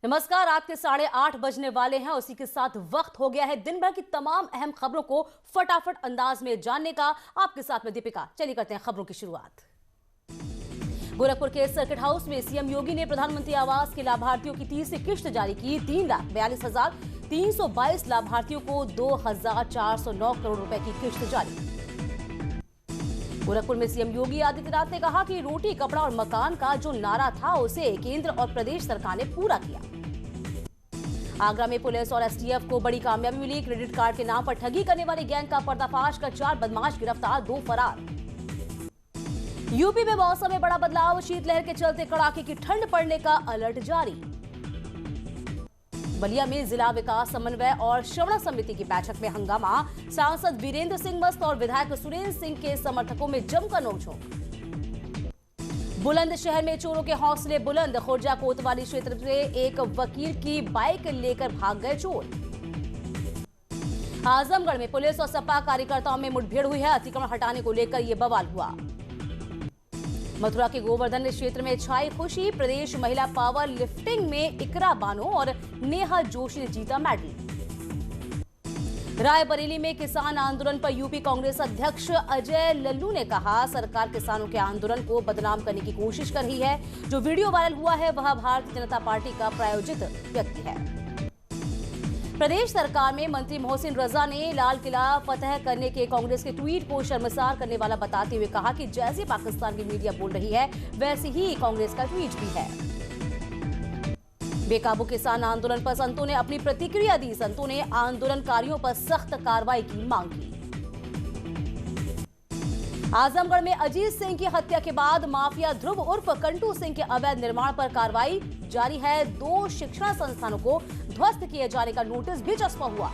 नमस्कार, रात के 8:30 बजने वाले हैं। उसी के साथ वक्त हो गया है दिन भर की तमाम अहम खबरों को फटाफट अंदाज में जानने का। आपके साथ में दीपिका। चलिए करते हैं खबरों की शुरुआत। गोरखपुर के सर्किट हाउस में सीएम योगी ने प्रधानमंत्री आवास के लाभार्थियों की तीसरी किश्त जारी की। 3,42,322 लाभार्थियों को 2,409 करोड़ रुपए की किश्त जारी। गोरखपुर में सीएम योगी आदित्यनाथ ने कहा कि रोटी, कपड़ा और मकान का जो नारा था उसे केंद्र और प्रदेश सरकार ने पूरा किया। आगरा में पुलिस और एसटीएफ को बड़ी कामयाबी मिली। क्रेडिट कार्ड के नाम पर ठगी करने वाली गैंग का पर्दाफाश कर 4 बदमाश गिरफ्तार, 2 फरार। यूपी में मौसम में बड़ा बदलाव। शीतलहर के चलते कड़ाके की ठंड पड़ने का अलर्ट जारी। बलिया में जिला विकास समन्वय और श्रवण समिति की बैठक में हंगामा। सांसद वीरेंद्र सिंह मस्त और विधायक सुरेंद्र सिंह के समर्थकों में जमकर नोकझोंक। बुलंदशहर में चोरों के हौसले बुलंद। खुर्जा कोतवाली क्षेत्र से एक वकील की बाइक लेकर भाग गए चोर। आजमगढ़ में पुलिस और सपा कार्यकर्ताओं में मुठभेड़ हुई है। अतिक्रमण हटाने को लेकर यह बवाल हुआ। मथुरा के गोवर्धन क्षेत्र में छाई खुशी। प्रदेश महिला पावर लिफ्टिंग में इकरा बानो और नेहा जोशी ने जीता मेडल। रायबरेली में किसान आंदोलन पर यूपी कांग्रेस अध्यक्ष अजय लल्लू ने कहा, सरकार किसानों के आंदोलन को बदनाम करने की कोशिश कर रही है। जो वीडियो वायरल हुआ है वह भारतीय जनता पार्टी का प्रायोजित व्यक्ति है। प्रदेश सरकार में मंत्री मोहसिन रजा ने लाल किला फतह करने के कांग्रेस के ट्वीट को शर्मसार करने वाला बताते हुए कहा कि जैसे पाकिस्तान की मीडिया बोल रही है वैसे ही कांग्रेस का ट्वीट भी है। बेकाबू किसान आंदोलन पर संतों ने अपनी प्रतिक्रिया दी। संतों ने आंदोलनकारियों पर सख्त कार्रवाई की मांग की। आजमगढ़ में अजीत सिंह की हत्या के बाद माफिया ध्रुव उर्फ कंटू सिंह के अवैध निर्माण पर कार्रवाई जारी है। 2 शिक्षण संस्थानों को ध्वस्त किए जाने का नोटिस भी चस्पा हुआ।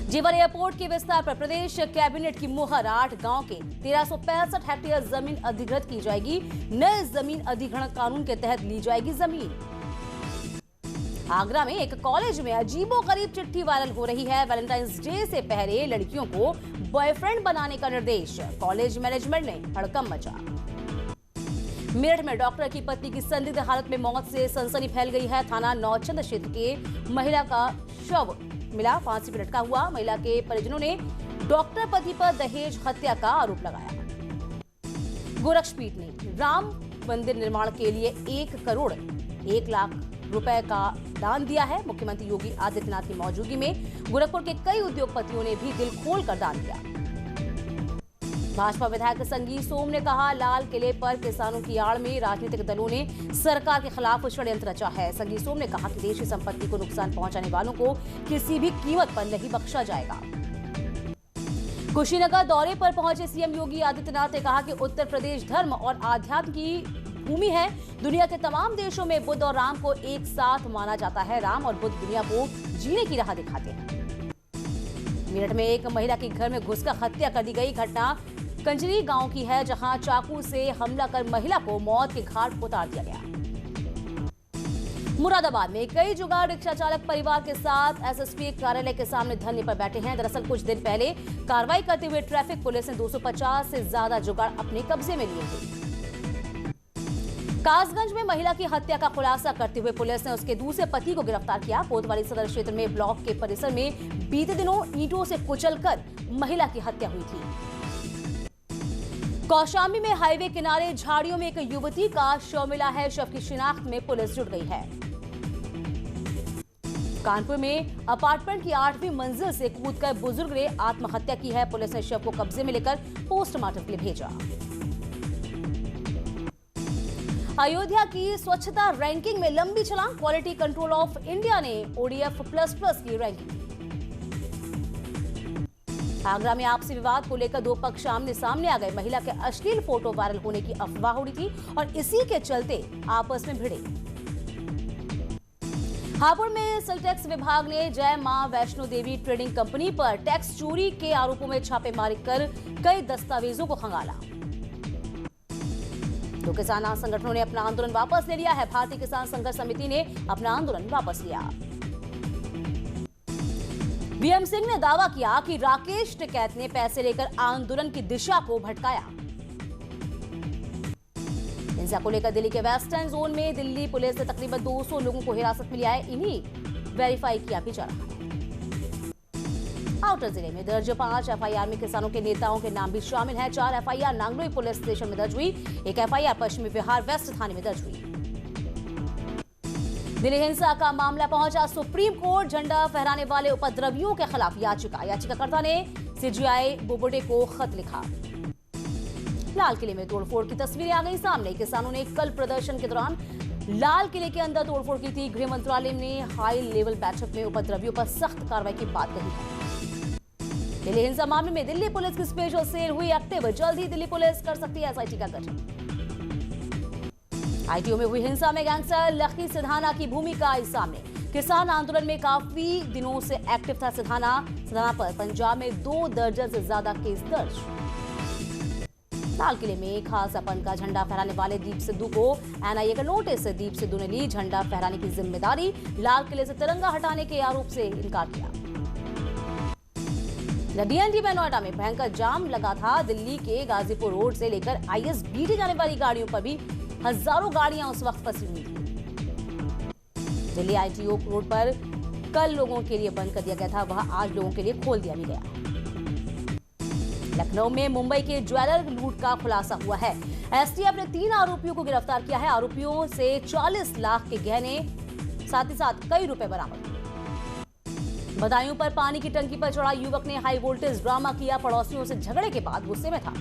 जेवर एयरपोर्ट के विस्तार पर प्रदेश कैबिनेट की मुहर। 8 गांव के 1365 हेक्टेयर जमीन अधिग्रहित की जाएगी। नए जमीन अधिग्रहण कानून के तहत ली जाएगी जमीन। आगरा में एक कॉलेज में अजीबोगरीब चिट्ठी वायरल हो रही है। वैलेंटाइंस डे से पहले लड़कियों को बॉयफ्रेंड बनाने का निर्देश। कॉलेज मैनेजमेंट ने हड़कंप मचा। मेरठ में डॉक्टर की पत्नी की संदिग्ध हालत में मौत से सनसनी फैल गई है। थाना नौचंद क्षेत्र के महिला का शव मिला, फांसी पर लटका हुआ। महिला के परिजनों ने डॉक्टर पति पर दहेज हत्या का आरोप लगाया। गोरक्षपीठ ने राम मंदिर निर्माण के लिए 1 करोड़ 1 लाख रुपए का दान दिया है। मुख्यमंत्री योगी आदित्यनाथ की मौजूदगी में गोरखपुर के कई उद्योगपतियों ने भी दिल खोलकर दान दिया। भाजपा विधायक संगी सोम ने कहा, लाल किले पर किसानों की आड़ में राजनीतिक दलों ने सरकार के खिलाफ षड्यंत्र रचा है। संगी सोम ने कहा कि देश की संपत्ति को नुकसान पहुंचाने वालों को किसी भी कीमत पर नहीं बख्शा जाएगा। कुशीनगर दौरे पर पहुंचे सीएम योगी आदित्यनाथ ने कहा कि उत्तर प्रदेश धर्म और आध्यात्म की भूमि है। दुनिया के तमाम देशों में बुद्ध और राम को एक साथ माना जाता है। राम और बुद्ध दुनिया को जीने की राह दिखाते हैं। मेरठ में एक महिला के घर में घुसकर हत्या कर दी गई। घटना कंजरी गांव की है, जहां चाकू से हमला कर महिला को मौत के घाट उतार दिया गया। मुरादाबाद में कई जुगाड़ रिक्शा चालक परिवार के साथ एसएसपी कार्यालय के सामने धरने पर बैठे हैं। दरअसल कुछ दिन पहले कार्रवाई करते हुए ट्रैफिक पुलिस ने 250 से ज्यादा जुगाड़ अपने कब्जे में लिए थे। कासगंज में महिला की हत्या का खुलासा करते हुए पुलिस ने उसके दूसरे पति को गिरफ्तार किया। कोतवाली सदर क्षेत्र में ब्लॉक के परिसर में बीते दिनों ईंटों से कुचलकर महिला की हत्या हुई थी। कौशाम्बी में हाईवे किनारे झाड़ियों में एक युवती का शव मिला है। शव की शिनाख्त में पुलिस जुट गई है। कानपुर में अपार्टमेंट की 8वीं मंजिल से कूदकर बुजुर्ग ने आत्महत्या की है। पुलिस ने शव को कब्जे में लेकर पोस्टमार्टम के लिए भेजा। अयोध्या की स्वच्छता रैंकिंग में लंबी छलांग। क्वालिटी कंट्रोल ऑफ इंडिया ने ODF++ की रैंकिंग। आगरा में आपसी विवाद को लेकर 2 पक्ष आमने सामने आ गए। महिला के अश्लील फोटो वायरल होने की अफवाह उड़ी थी और इसी के चलते आपस में भिड़े। हापुड़ में सेल टैक्स विभाग ने जय मां वैष्णो देवी ट्रेडिंग कंपनी पर टैक्स चोरी के आरोपों में छापेमारी कर कई दस्तावेजों को खंगाला। 2 किसान संगठनों ने अपना आंदोलन वापस ले लिया है। भारतीय किसान संघर्ष समिति ने अपना आंदोलन वापस लिया। बीएम सिंह ने दावा किया कि राकेश टिकैत ने पैसे लेकर आंदोलन की दिशा को भटकाया। हिंसा को लेकर दिल्ली के वेस्टर्न जोन में दिल्ली पुलिस ने तकरीबन 200 लोगों को हिरासत में लिया है। इन्हीं वेरीफाई किया भी जा रहा है। आउटर जिले में दर्ज 5 एफआईआर में किसानों के नेताओं के नाम भी शामिल हैं। 4 एफआईआर नांगलोई पुलिस स्टेशन में दर्ज हुई, 1 एफआईआर पश्चिमी बिहार वेस्ट थाने में दर्ज हुई। दिल्ली हिंसा का मामला पहुंचा सुप्रीम कोर्ट। झंडा फहराने वाले उपद्रवियों के खिलाफ याचिकाकर्ता ने सीजीआई बोबडे को खत लिखा। लाल किले में तोड़फोड़ की तस्वीरें आ गई सामने। किसानों ने कल प्रदर्शन के दौरान लाल किले के अंदर तोड़फोड़ की थी। गृह मंत्रालय ने हाई लेवल बैठक में उपद्रवियों पर सख्त कार्रवाई की बात कही है। दिल्ली हिंसा मामले में दिल्ली पुलिस की स्पेशल सेल हुई एक्टिव। जल्द ही दिल्ली पुलिस कर सकती है एसआईटी का गठन। आईटीओ में हुई हिंसा में गैंगस्टर लखी सिधाना की भूमिका आई सामने। किसान आंदोलन में काफी दिनों से एक्टिव था सिधाना पर पंजाब में 2 दर्जन से ज्यादा केस दर्ज। लाल किले में खालसा पंथ का झंडा फहराने वाले दीप सिद्धू को एनआईए का नोटिस। दीप सिद्धू ने ली झंडा फहराने की जिम्मेदारी। लाल किले से तिरंगा हटाने के आरोप से इनकार किया। डीएनडी में नोएडा में भयंकर जाम लगा था। दिल्ली के गाजीपुर रोड से लेकर आईएसबीटी जाने वाली गाड़ियों पर भी हजारों गाड़ियां उस वक्त फंसी हुई थी। दिल्ली आईटीओ रोड पर कल लोगों के लिए बंद कर दिया गया था, वहां आज लोगों के लिए खोल दिया भी गया। लखनऊ में मुंबई के ज्वेलर लूट का खुलासा हुआ है। एसटीएफ ने 3 आरोपियों को गिरफ्तार किया है। आरोपियों से 40 लाख के गहने साथ ही साथ कई रुपए बरामद। बदायूं पर पानी की टंकी पर चढ़ा युवक ने हाई वोल्टेज ड्रामा किया। पड़ोसियों से झगड़े के बाद गुस्से में था।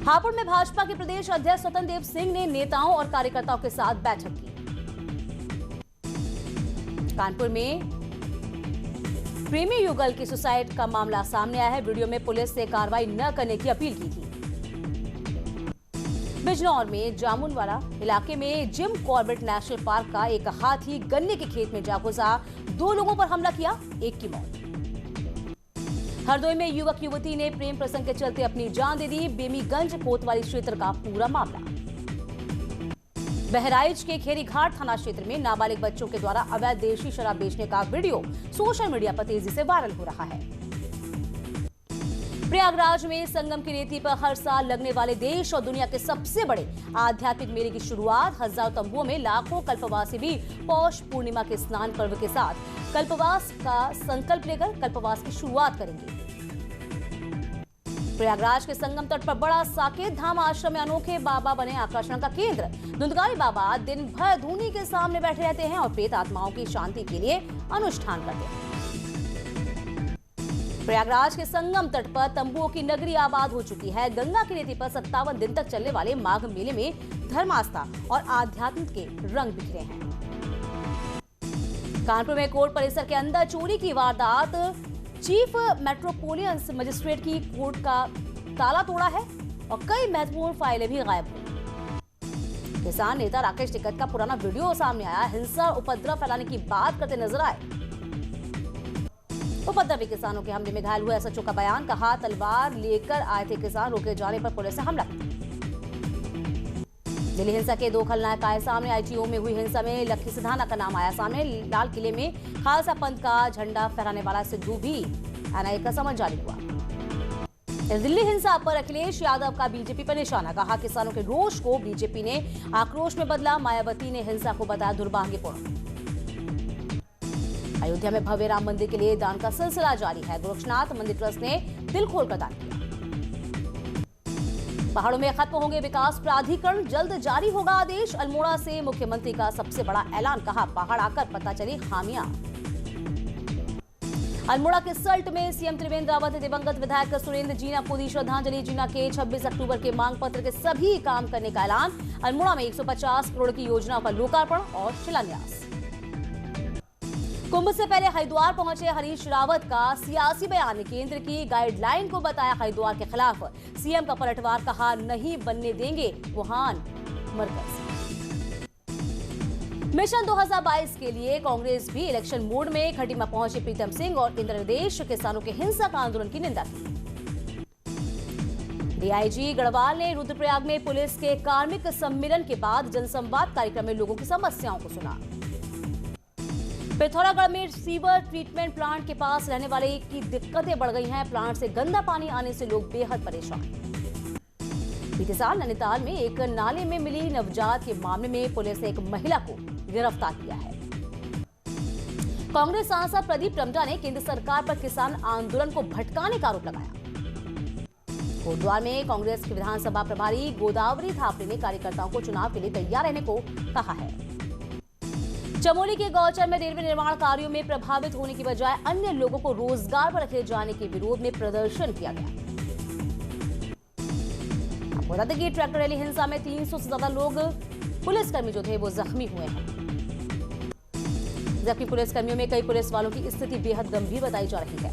हापुड़ में भाजपा के प्रदेश अध्यक्ष स्वतंत्र देव सिंह ने नेताओं और कार्यकर्ताओं के साथ बैठक की। कानपुर में प्रेमी युगल की सुसाइड का मामला सामने आया है। वीडियो में पुलिस से कार्रवाई न करने की अपील की थी। बिजनौर में जामुनवाला इलाके में जिम कॉर्बेट नेशनल पार्क का एक हाथी गन्ने के खेत में जा घुसा। 2 लोगों पर हमला किया, 1 की मौत। हरदोई में युवक युवती ने प्रेम प्रसंग के चलते अपनी जान दे दी। बेमीगंज कोतवाली क्षेत्र का पूरा मामला। बहराइच के खेरीघाट थाना क्षेत्र में नाबालिग बच्चों के द्वारा अवैध देशी शराब बेचने का वीडियो सोशल मीडिया पर तेजी से वायरल हो रहा है। प्रयागराज में संगम की रेती पर हर साल लगने वाले देश और दुनिया के सबसे बड़े आध्यात्मिक मेले की शुरुआत। हजारों तंबुओं में लाखों कल्पवासी भी पौष पूर्णिमा के स्नान पर्व के साथ कल्पवास का संकल्प लेकर कल्पवास की शुरुआत करेंगे। प्रयागराज के संगम तट पर बड़ा साकेत धाम आश्रम में अनोखे बाबा बने आकर्षण का केंद्र। धुंधकारी बाबा दिन भर धूनी के सामने बैठे रहते हैं और प्रेत आत्माओं की शांति के लिए अनुष्ठान करते हैं। प्रयागराज के संगम तट पर तंबुओं की नगरी आबाद हो चुकी है। गंगा की रेती पर 57 दिन तक चलने वाले माघ मेले में धर्मास्था और आध्यात्म के रंग बिखरे हैं। कानपुर में कोर्ट परिसर के अंदर चोरी की वारदात। चीफ मेट्रोपोलिटन मजिस्ट्रेट की कोर्ट का ताला तोड़ा है और कई महत्वपूर्ण फाइलें भी गायब हुई। किसान नेता राकेश टिकैत का पुराना वीडियो सामने आया। हिंसा और उपद्रव फैलाने की बात करते नजर आए। उपद्रवी किसानों के हमले में घायल हुए एसएचओ का बयान। कहा तलवार लेकर आए थे किसान, रोके जाने पर पुलिस ने हमला किया। दिल्ली हिंसा के 2 खलनायक आए सामने। आईटीओ में हुई हिंसा में लखी सिधाना का नाम आया सामने। लाल किले में खालसा पंथ का झंडा फहराने वाला सिद्धू भी एनआईए का समन जारी हुआ। दिल्ली हिंसा पर अखिलेश यादव का बीजेपी पर निशाना। कहा किसानों के रोष को बीजेपी ने आक्रोश में बदला। मायावती ने हिंसा को बताया दुर्भाग्यपूर्ण। अयोध्या में भव्य राम मंदिर के लिए दान का सिलसिला जारी है। गोरक्षनाथ मंदिर ट्रस्ट ने दिल खोलकर दान किया। पहाड़ों में खत्म होंगे विकास प्राधिकरण, जल्द जारी होगा आदेश। अल्मोड़ा से मुख्यमंत्री का सबसे बड़ा ऐलान। कहा पहाड़ आकर पता चली खामियां। अल्मोड़ा के सल्ट में सीएम त्रिवेंद्र रावत ने दिवंगत विधायक सुरेंद्र जीना को दी श्रद्धांजलि। जीना के 26 अक्टूबर के मांग पत्र के सभी काम करने का ऐलान। अल्मोड़ा में 150 करोड़ की योजनाओं का लोकार्पण और शिलान्यास। कुंभ से पहले हरिद्वार पहुंचे हरीश रावत का सियासी बयान। केंद्र की गाइडलाइन को बताया हरिद्वार के खिलाफ। सीएम का पलटवार। कहा नहीं बनने देंगे वुहान मरकज। मिशन 2022 के लिए कांग्रेस भी इलेक्शन मोड में। खटीमा पहुंचे प्रीतम सिंह और इंद्रदेश। किसानों के हिंसक आंदोलन की निंदा की। डीआईजी गढ़वाल ने रुद्रप्रयाग में पुलिस के कार्मिक सम्मेलन के बाद जनसंवाद कार्यक्रम में लोगों की समस्याओं को सुना। पिथौरागढ़ में सीवर ट्रीटमेंट प्लांट के पास रहने वाले की दिक्कतें बढ़ गई हैं। प्लांट से गंदा पानी आने से लोग बेहद परेशान। बीते साल नैनीताल में एक नाले में मिली नवजात के मामले में पुलिस ने एक महिला को गिरफ्तार किया है। कांग्रेस सांसद प्रदीप टम्टा ने केंद्र सरकार पर किसान आंदोलन को भटकाने का आरोप लगाया। कोटद्वार में कांग्रेस के विधानसभा प्रभारी गोदावरी थापरे ने कार्यकर्ताओं को चुनाव के लिए तैयार रहने को कहा है। चमोली के गौचर में रेलवे निर्माण कार्यों में प्रभावित होने की बजाय अन्य लोगों को रोजगार पर रखे जाने के विरोध में प्रदर्शन किया गया। आपको बता दें कि ट्रैक्टर रैली हिंसा में 300 से ज्यादा लोग पुलिसकर्मी जो थे वो जख्मी हुए हैं। जबकि पुलिसकर्मियों में कई पुलिस वालों की स्थिति बेहद गंभीर बताई जा रही है।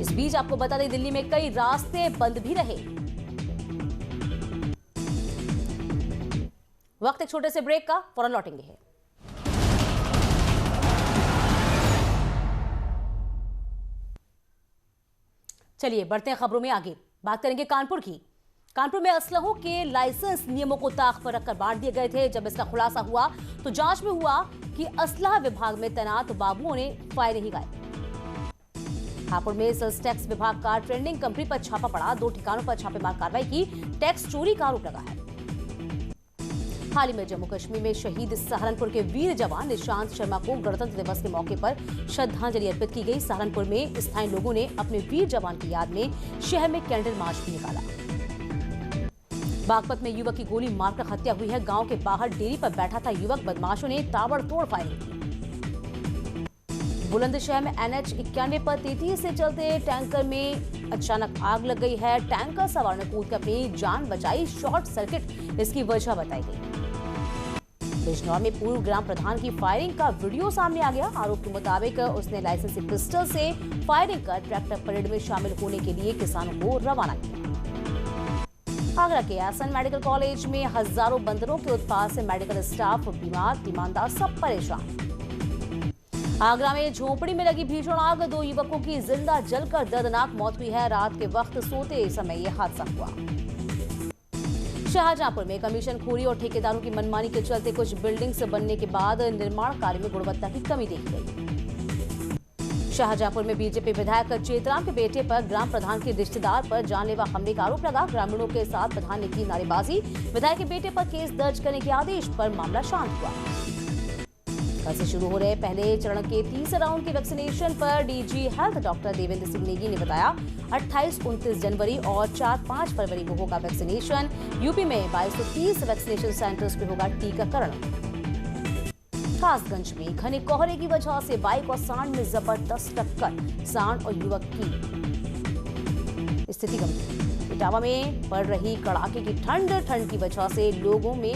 इस बीच आपको बता दें दिल्ली में कई रास्ते बंद भी रहे। वक्त एक छोटे से ब्रेक का, फौरन लौटेंगे। चलिए बढ़ते हैं खबरों में आगे। बात करेंगे कानपुर की। कानपुर में असलहों के लाइसेंस नियमों को ताक पर रखकर बांट दिए गए थे। जब इसका खुलासा हुआ तो जांच में हुआ कि असलहा विभाग में तैनात बाबुओं ने फायरिंग ही गायब। हापुड़ में सेल्स टैक्स विभाग का ट्रेंडिंग कंपनी पर छापा पड़ा। 2 ठिकानों पर छापेमार कार्रवाई की। टैक्स चोरी का आरोप लगा है। हाल ही में जम्मू कश्मीर में शहीद सहारनपुर के वीर जवान निशांत शर्मा को गणतंत्र दिवस के मौके पर श्रद्धांजलि अर्पित की गई। सहारनपुर में स्थानीय लोगों ने अपने वीर जवान की याद में शहर में कैंडल मार्च भी निकाला। बागपत में युवक की गोली मारकर हत्या हुई है। गांव के बाहर डेयरी पर बैठा था युवक। बदमाशों ने ताबड़तोड़ फायरिंग की। बुलंदशहर में NH 91 पर तेजी से चलते टैंकर में अचानक आग लग गई है। टैंकर सवार ने कूदकर अपनी जान बचाई। शॉर्ट सर्किट इसकी वजह बताई गई। बिजनौर में पूर्व ग्राम प्रधान की फायरिंग का वीडियो सामने आ गया। आरोप के मुताबिक उसने लाइसेंसी पिस्टल से फायरिंग कर ट्रैक्टर परेड में शामिल होने के लिए किसानों को रवाना किया। आगरा के एसएन मेडिकल कॉलेज में हजारों बंदरों के उत्पात से मेडिकल स्टाफ बीमार, तीमानदार सब परेशान। आगरा में झोपड़ी में लगी भीषण आग, 2 युवकों की जिंदा जलकर दर्दनाक मौत हुई है। रात के वक्त सोते समय यह हादसा हुआ। शाहजहांपुर में कमीशनखोरी और ठेकेदारों की मनमानी के चलते कुछ बिल्डिंग्स बनने के बाद निर्माण कार्य में गुणवत्ता की कमी देखी गई। शाहजहांपुर में बीजेपी विधायक चेतराम के बेटे पर ग्राम प्रधान के रिश्तेदार पर जानलेवा हमले का आरोप लगा। ग्रामीणों के साथ प्रधान ने की नारेबाजी। विधायक के बेटे पर केस दर्ज करने के आदेश पर मामला शांत हुआ। कल से शुरू हो रहे पहले चरण के 30 राउंड के वैक्सीनेशन पर DG health doctor Devendra Singh Negi ने बताया 28, 29 जनवरी और 4-5 फरवरी को होगा वैक्सीनेशन। यूपी में 2230 वैक्सीनेशन सेंटर्स पे होगा टीकाकरण। कासगंज में घने कोहरे की वजह से बाइक और सांड में जबरदस्त टक्कर, सांड और युवक की स्थिति गंभीर। इटावा में पड़ रही कड़ाके की ठंड की वजह से लोगों में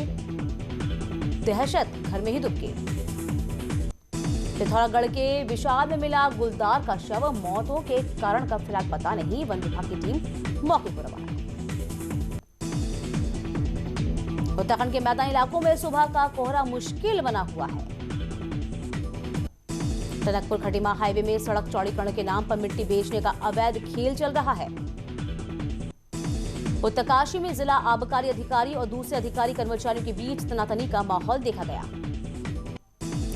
दहशत, घर में ही दुबके। पिथौरागढ़ के विशाल में मिला गुलदार का शव, मौतों के कारण का फिलहाल पता नहीं। वन विभाग की टीम मौके पर रवाना। उत्तराखंड के मैदानी इलाकों में सुबह का कोहरा मुश्किल बना हुआ है। टनकपुर खटीमा हाईवे में सड़क चौड़ीकरण के नाम पर मिट्टी बेचने का अवैध खेल चल रहा है। उत्तरकाशी में जिला आबकारी अधिकारी और दूसरे अधिकारी कर्मचारियों के बीच तनातनी का माहौल देखा गया।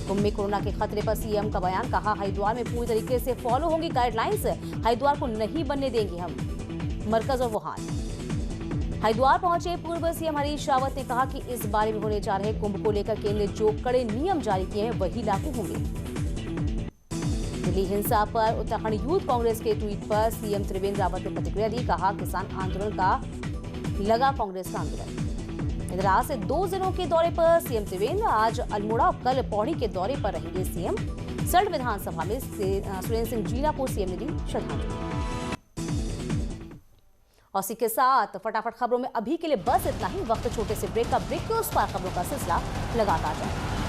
कुंभ में कोरोना के खतरे पर सीएम का बयान, कहा हरिद्वार में पूरी तरीके से फॉलो होंगी गाइडलाइंस, हरिद्वार को नहीं बनने देंगे हम। मरकज और वुहान। हरिद्वार पहुंचे पूर्व सीएम हरीश रावत ने कहा कि इस बारे में होने जा रहे कुंभ को लेकर केंद्र ने जो कड़े नियम जारी किए हैं वही लागू होंगे। दिल्ली हिंसा पर उत्तराखंड यूथ कांग्रेस के ट्वीट पर सीएम त्रिवेंद्र रावत ने प्रतिक्रिया दी, कहा किसान आंदोलन का लगा कांग्रेस का आंदोलन। इंदिरा से 2 जिलों के दौरे पर सीएम त्रिवेंद्र, आज अल्मोड़ा और कल पौड़ी के दौरे पर रहेंगे सीएम। सल्ट विधानसभा में सुरेंद्र सिंह जीना को सीएम ने दी श्रद्धांजलि। और इसी के साथ फटाफट खबरों में अभी के लिए बस इतना ही। वक्त छोटे से ब्रेक का, ब्रेक के उस पार खबरों का सिलसिला लगातार जारी।